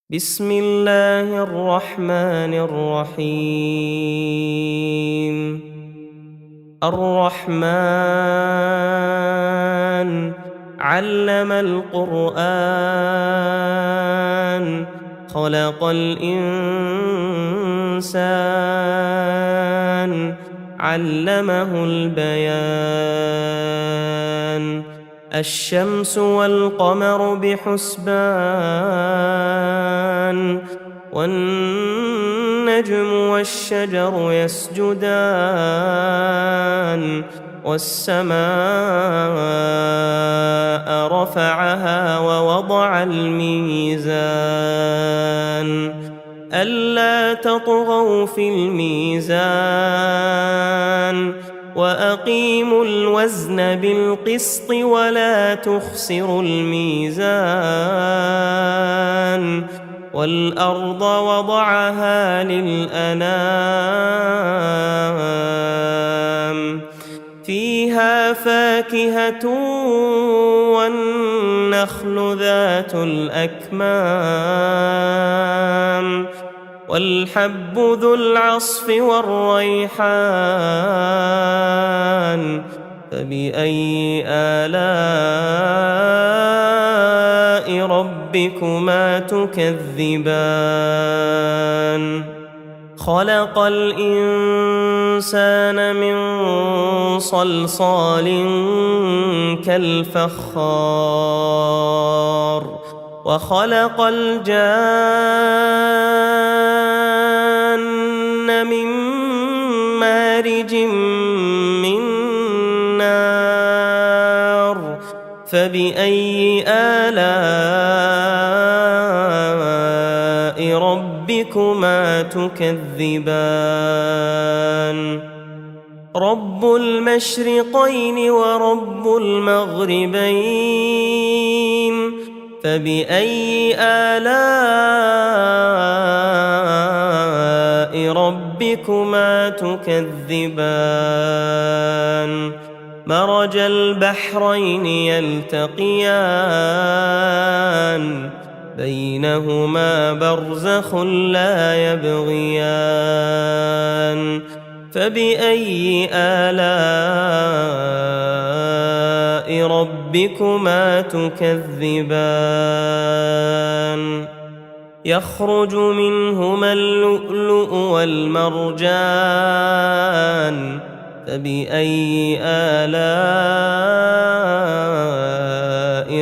بسم الله الرحمن الرحيم. الرحمن علم القرآن خلق الإنسان علمه البيان. الشمس والقمر بحسبان والنجم والشجر يسجدان والسماء رفعها ووضع الميزان ألا تطغوا في الميزان وأقيموا الوزن بالقسط ولا تخسروا الميزان والأرض وضعها للأنام فيها فاكهة والنخل ذات الأكمام والحب ذو العصف والريحان فبأي آلاء ربكما تكذبان خلق الإنسان من صلصال كالفخار وخلق الجان من مارج من نار فبأي آلاء ربكما تكذبان رب المشرقين ورب المغربين فبأي آلاء ربكما تكذبان مرج البحرين يلتقيان بينهما برزخ لا يبغيان فبأي آلاء ربكما تكذبان يخرج منهما اللؤلؤ والمرجان فبأي آلاء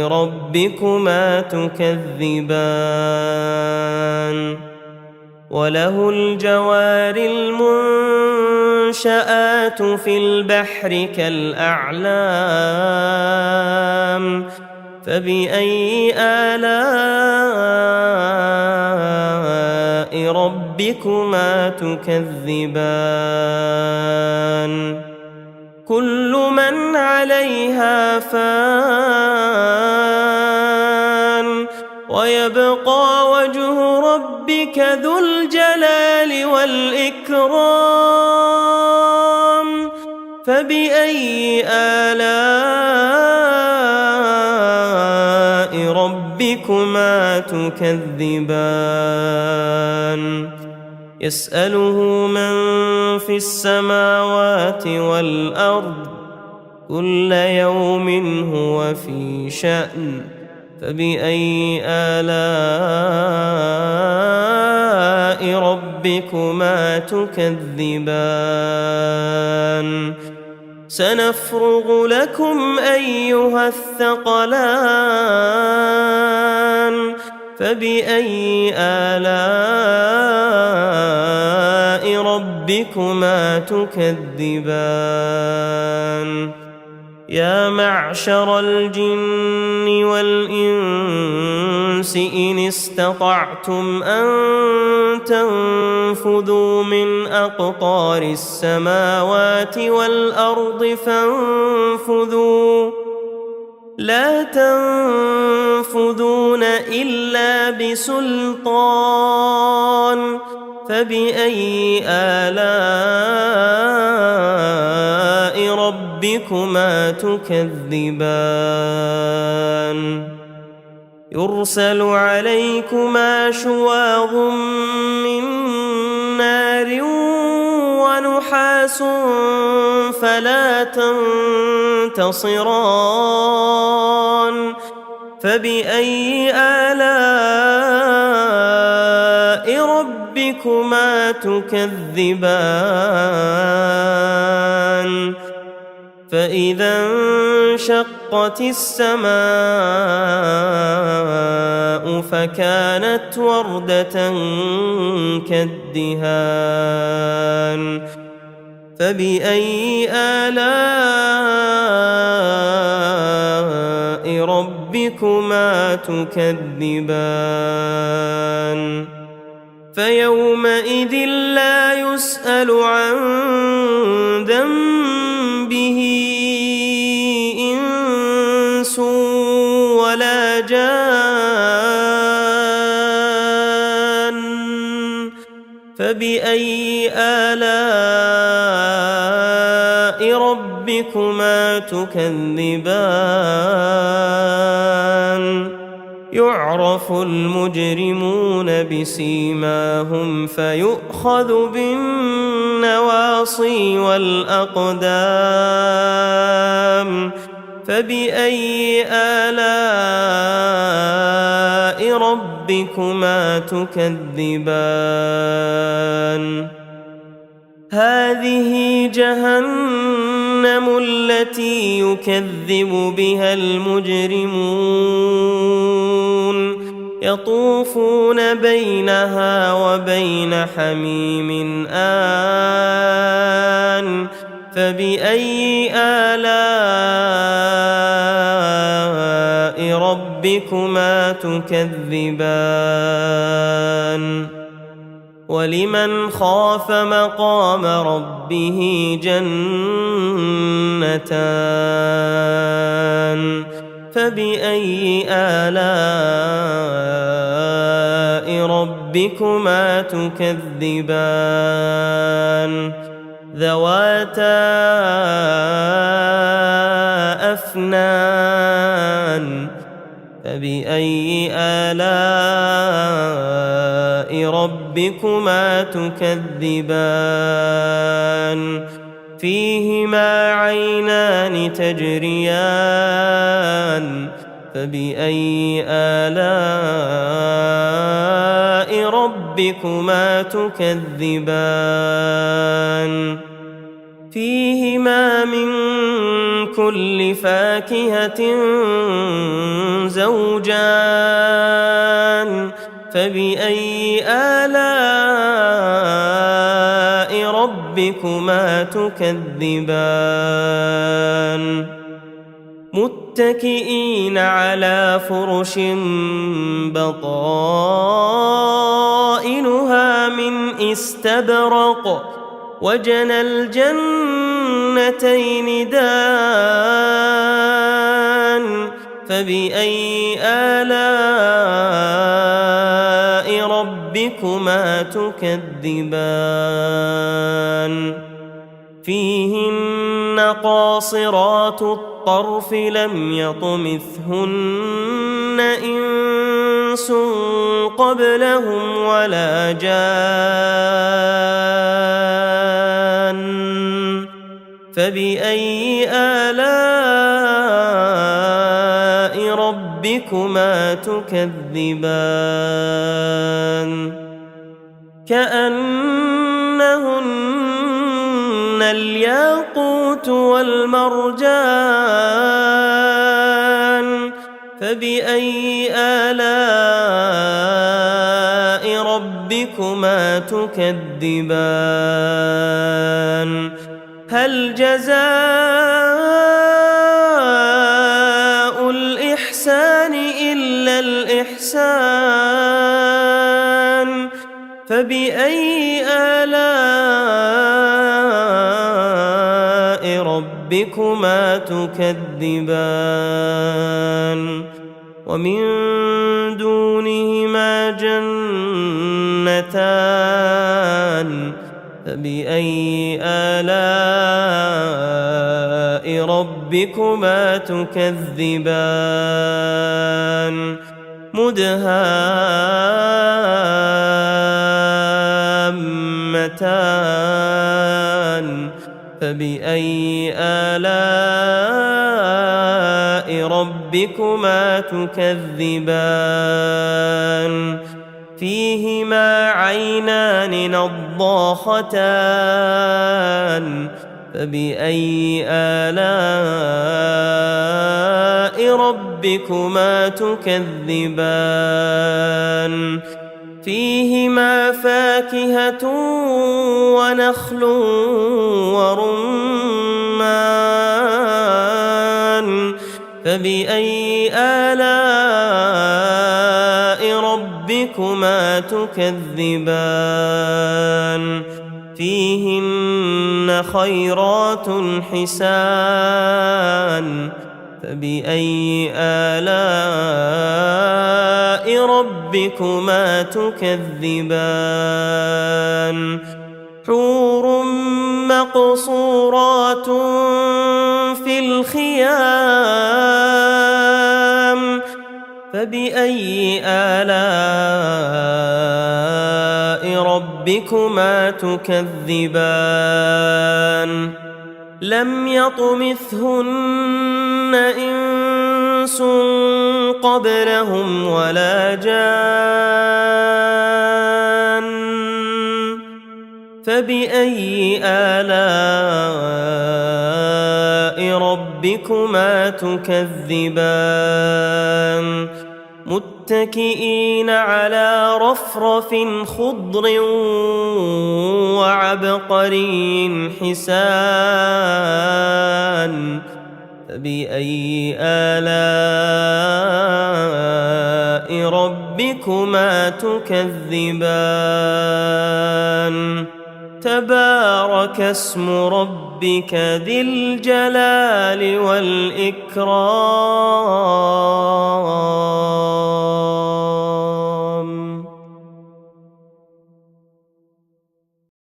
ربكما تكذبان وله الجوار المنشآت في البحر كالأعلام فبأي آلاء ربكما تكذبان كل من عليها فان ويبقى وجه ربك ذو الجلال والإكرام فبأي آلاء ربكما تكذبان يسأله من في السماوات والأرض كل يوم هو في شأن فبأي آلاء ربكما تكذبان سنفرغ لكم أيها الثقلان فبأي آلاء ربكما تكذبان يا معشر الجن والإنس إن استطعتم أن تنفذوا من أقطار السماوات والأرض فانفذوا لا تنفذون إلا بسلطان فبأي آلاء ربكما تكذبان يرسل عليكما شواظ من نار ونحاس فلا تنتصران فبأي آلاء ربكما تكذبان فإذا انشقت السماء فكانت وردة كالدهان فبأي آلاء ربكما تكذبان فيومئذ لا يسأل عن ذنبه إنس ولا جان فبأي آلاء ربكما تكذبان يعرف المجرمون بسيماهم فيؤخذ بالنواصي والأقدام فبأي آلاء ربكما تكذبان هذه جهنم التي يكذب بها المجرمون يطوفون بينها وبين حميم آن فبأي آلاء ربكما تكذبان ولمن خاف مقام ربه جنتان فبأي آلاء ربكما تكذبان ذواتا أفنان فبأي آلاء ربكما تكذبان فيهما عينان تجريان فبأي آلاء ربكما تكذبان فيهما من كل فاكهة زوجان فبأي آلاء ربكما تكذبان متكئين على فرش بطائنها من استبرق وجنى الجنتين دان فبأي آلاء ربكما تكذبان فيهن قاصرات الطرف لم يطمثهن إنس قبلهم ولا جان فبأي آلاء ربكما تكذبان كأنهن الياقوت والمرجان فبأي آلاء ربكما تكذبان هل جزاء الإحسان إلا الإحسان فبأي آلاء ربكما تكذبان ومن دونهما جنتان فبأي آلاء ربكما تكذبان مدهامتان فبأي آلاء ربكما تكذبان فيهما عينان نضاختان فبأي آلاء ربكما تكذبان فيهما فاكهة ونخل ورمان فبأي آلاء ربكما تكذبان فيهن خيرات حسان فبأي آلاء ربكما تكذبان حور مقصورات في الخيام فبأي آلاء ربكما تكذبان لم يطمثهن إنس قبلهم ولا جان فبأي آلاء ربكما تكذبان متكئين على رفرف خضر وعبقري حسان فبأي آلاء ربكما تكذبان تبارك اسم ربك ذي الجلال والإكرام